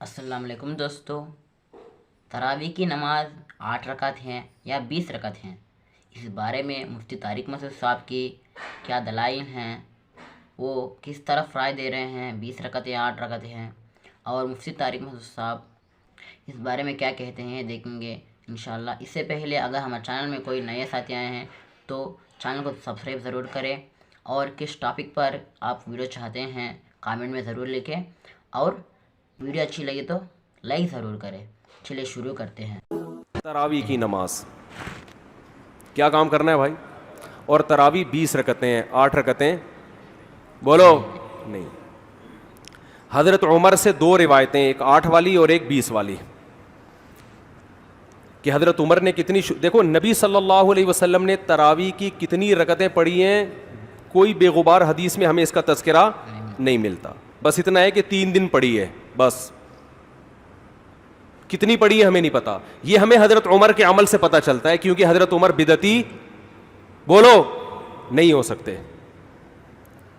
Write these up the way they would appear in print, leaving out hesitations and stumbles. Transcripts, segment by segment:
السلام علیکم دوستو، تراویح کی نماز 8 رکعت ہیں یا 20 رکعت ہیں، اس بارے میں مفتی طارق مسعود صاحب کی کیا دلائل ہیں، وہ کس طرف رائے دے رہے ہیں، 20 رکعت یا 8 رکعت ہیں، اور مفتی طارق مسعود صاحب اس بارے میں کیا کہتے ہیں دیکھیں گے انشاءاللہ۔ اس سے پہلے اگر ہمارے چینل میں کوئی نئے ساتھی آئے ہیں تو چینل کو سبسکرائب ضرور کریں، اور کس ٹاپک پر آپ ویڈیو چاہتے ہیں کامنٹ میں ضرور لکھیں، اور ویڈیو اچھی لگے تو لائک ضرور کریں۔ چلیے شروع کرتے ہیں۔ تراویح کی نماز کیا کام کرنا ہے بھائی؟ اور تراویح 20 رکعتیں ہیں، 8 رکعتیں بولو نہیں۔ حضرت عمر سے 2 روایتیں، ایک 8 والی اور ایک 20 والی، کہ حضرت عمر نے کتنی دیکھو نبی صلی اللہ علیہ وسلم نے تراویح کی کتنی رکعتیں پڑھی ہیں، کوئی بے غبار حدیث میں ہمیں اس کا تذکرہ نہیں ملتا، بس اتنا ہے کہ 3 دن پڑھی ہے، بس کتنی پڑھی ہے ہمیں نہیں پتا۔ یہ ہمیں حضرت عمر کے عمل سے پتہ چلتا ہے، کیونکہ حضرت عمر بدعتی بولو نہیں ہو سکتے،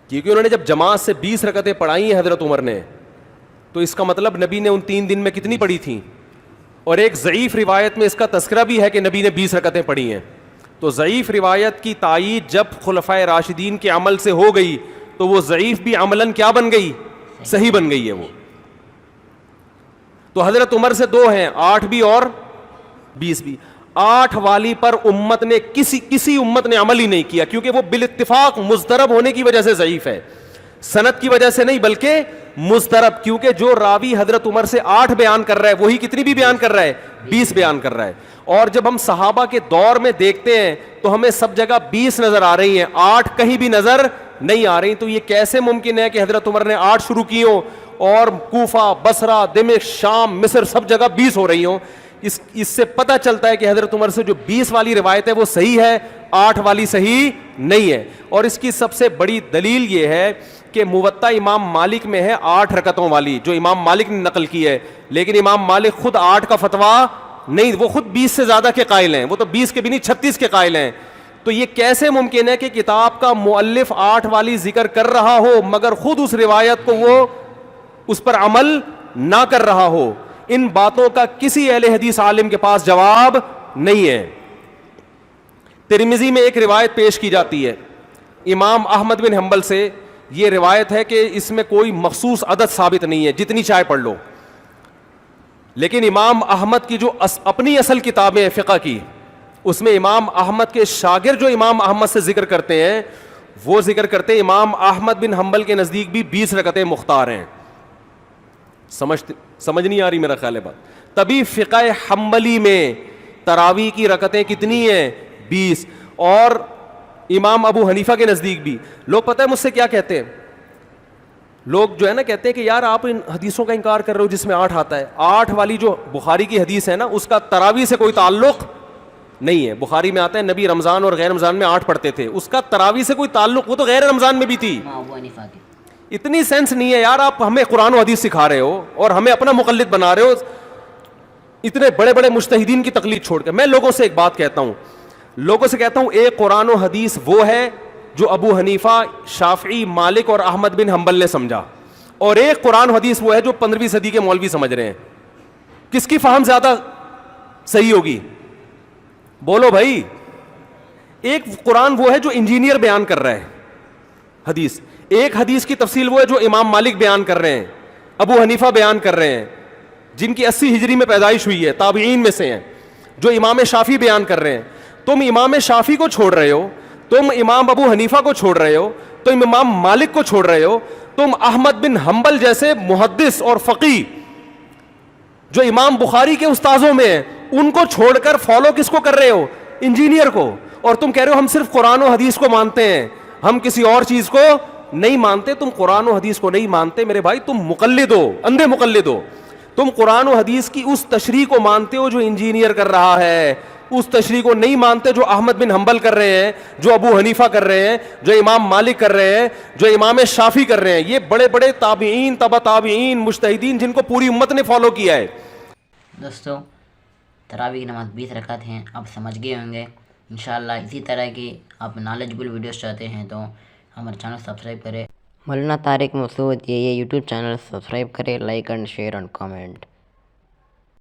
کیونکہ انہوں نے جب جماعت سے 20 رکعتیں پڑھائی ہیں حضرت عمر نے، تو اس کا مطلب نبی نے ان 3 دن میں کتنی پڑھی تھیں۔ اور ایک ضعیف روایت میں اس کا تذکرہ بھی ہے کہ نبی نے 20 رکعتیں پڑھی ہیں، تو ضعیف روایت کی تائید جب خلفائے راشدین کے عمل سے ہو گئی تو وہ ضعیف بھی عملاً کیا بن گئی؟ صحیح بن گئی ہے وہ۔ تو حضرت عمر سے 2 ہیں، 8 بھی اور 20 بھی۔ 8 والی پر امت نے کسی امت نے عمل ہی نہیں کیا، کیونکہ وہ بالاتفاق مضطرب ہونے کی وجہ سے ضعیف ہے، سند کی وجہ سے نہیں بلکہ مضطرب، کیونکہ جو راوی حضرت عمر سے 8 بیان کر رہا ہے وہی کتنی بھی بیان کر رہا ہے؟ 20 بیان کر رہا ہے۔ اور جب ہم صحابہ کے دور میں دیکھتے ہیں تو ہمیں سب جگہ 20 نظر آ رہی ہیں، 8 کہیں بھی نظر نہیں آ رہی۔ تو یہ کیسے ممکن ہے کہ حضرت عمر نے 8 شروع کی ہوں اور کوفہ، بصرہ، دمشق، شام، مصر سب جگہ 20 ہو رہی ہوں؟ اس سے پتہ چلتا ہے کہ حضرت عمر سے جو 20 والی روایت ہے وہ صحیح ہے، 8 والی صحیح نہیں ہے۔ اور اس کی سب سے بڑی دلیل یہ ہے کہ موطا امام مالک میں ہے 8 رکعتوں والی، جو امام مالک نے نقل کی ہے، لیکن امام مالک خود 8 کا فتویٰ نہیں، وہ خود 20 سے زیادہ کے قائل ہیں، وہ تو 20 کے بھی نہیں 36 کے قائل ہیں۔ تو یہ کیسے ممکن ہے کہ کتاب کا مؤلف 8 والی ذکر کر رہا ہو مگر خود اس روایت کو وہ اس پر عمل نہ کر رہا ہو؟ ان باتوں کا کسی اہل حدیث عالم کے پاس جواب نہیں ہے۔ ترمذی میں ایک روایت پیش کی جاتی ہے امام احمد بن حنبل سے، یہ روایت ہے کہ اس میں کوئی مخصوص عدد ثابت نہیں ہے، جتنی چاہے پڑھ لو، لیکن امام احمد کی جو اپنی اصل کتابیں ہیں فقہ کی، اس میں امام احمد کے شاگرد جو امام احمد سے ذکر کرتے ہیں وہ ذکر کرتے ہیں امام احمد بن حنبل کے نزدیک بھی 20 رکعتیں مختار ہیں۔ سمجھ نہیں آ رہی میرا خیال ہے بات؟ تبھی فقہ حنبلی میں تراویح کی رکعتیں کتنی ہیں؟ 20۔ اور امام ابو حنیفہ کے نزدیک بھی۔ لوگ پتہ ہے مجھ سے کیا کہتے ہیں؟ لوگ جو ہے نا کہتے ہیں کہ یار آپ ان حدیثوں کا انکار کر رہے ہو جس میں 8 آتا ہے۔ 8 والی جو بخاری کی حدیث ہے نا اس کا تراویح سے کوئی تعلق نہیں ہے۔ بخاری میں آتا ہے نبی رمضان اور غیر رمضان میں 8 پڑھتے تھے، اس کا تراویح سے کوئی تعلق، وہ تو غیر رمضان میں بھی تھی۔ اتنی سینس نہیں ہے یار، آپ ہمیں قرآن و حدیث سکھا رہے ہو اور ہمیں اپنا مقلد بنا رہے ہو، اتنے بڑے بڑے مجتہدین کی تقلید چھوڑ کے۔ میں لوگوں سے ایک بات کہتا ہوں، ایک قرآن و حدیث وہ ہے جو ابو حنیفہ، شافعی، مالک اور احمد بن حنبل نے سمجھا، اور ایک قرآن و حدیث وہ ہے جو 15ویں صدی کے مولوی سمجھ رہے ہیں۔ کس کی فہم زیادہ صحیح ہوگی؟ بولو بھائی۔ ایک قرآن وہ ہے جو انجینئر بیان کر رہا ہے حدیث، ایک حدیث کی تفصیل وہ ہے جو امام مالک بیان کر رہے ہیں، ابو حنیفہ بیان کر رہے ہیں، جن کی 80 ہجری میں پیدائش ہوئی ہے، تابعین میں سے ہیں، جو امام شافعی بیان کر رہے ہیں۔ تم امام شافعی کو چھوڑ رہے ہو، تم امام ابو حنیفہ کو چھوڑ رہے ہو، تم امام مالک کو چھوڑ رہے ہو، تم احمد بن حنبل جیسے محدث اور فقیہ جو امام بخاری کے استاذوں میں ہیں ان کو چھوڑ کر فالو کس کو کر رہے ہو؟ انجینئر کو۔ اور تم کہہ رہے ہو ہم صرف قرآن و حدیث کو مانتے ہیں، ہم کسی اور چیز کو نہیں مانتے۔ تم قرآن و حدیث کو نہیں مانتے میرے بھائی، تم مقلد ہو، اندھے مقلد ہو۔ تم قرآن و حدیث کی اس تشریح کو مانتے ہو جو انجینئر کر رہا ہے، اس تشریح کو نہیں مانتے جو احمد بن حنبل کر رہے ہیں، جو ابو حنیفہ کر رہے ہیں، جو امام مالک کر رہے ہیں، جو امام شافعی کر رہے ہیں۔ یہ بڑے بڑے تابعین، تبع تابعین، مجتہدین جن کو پوری امت نے فالو کیا ہے۔ دوستو تراویح کی نماز 20 رکعت ہیں، آپ سمجھ گئے ہوں گے انشاءاللہ۔ اسی طرح کی آپ نالجبل ویڈیوز چاہتے ہیں تو ہمارے چینل سبسکرائب کریں مولانا طارق مسعود یہ یوٹیوب چینل سبسکرائب کرے، like and share and comment.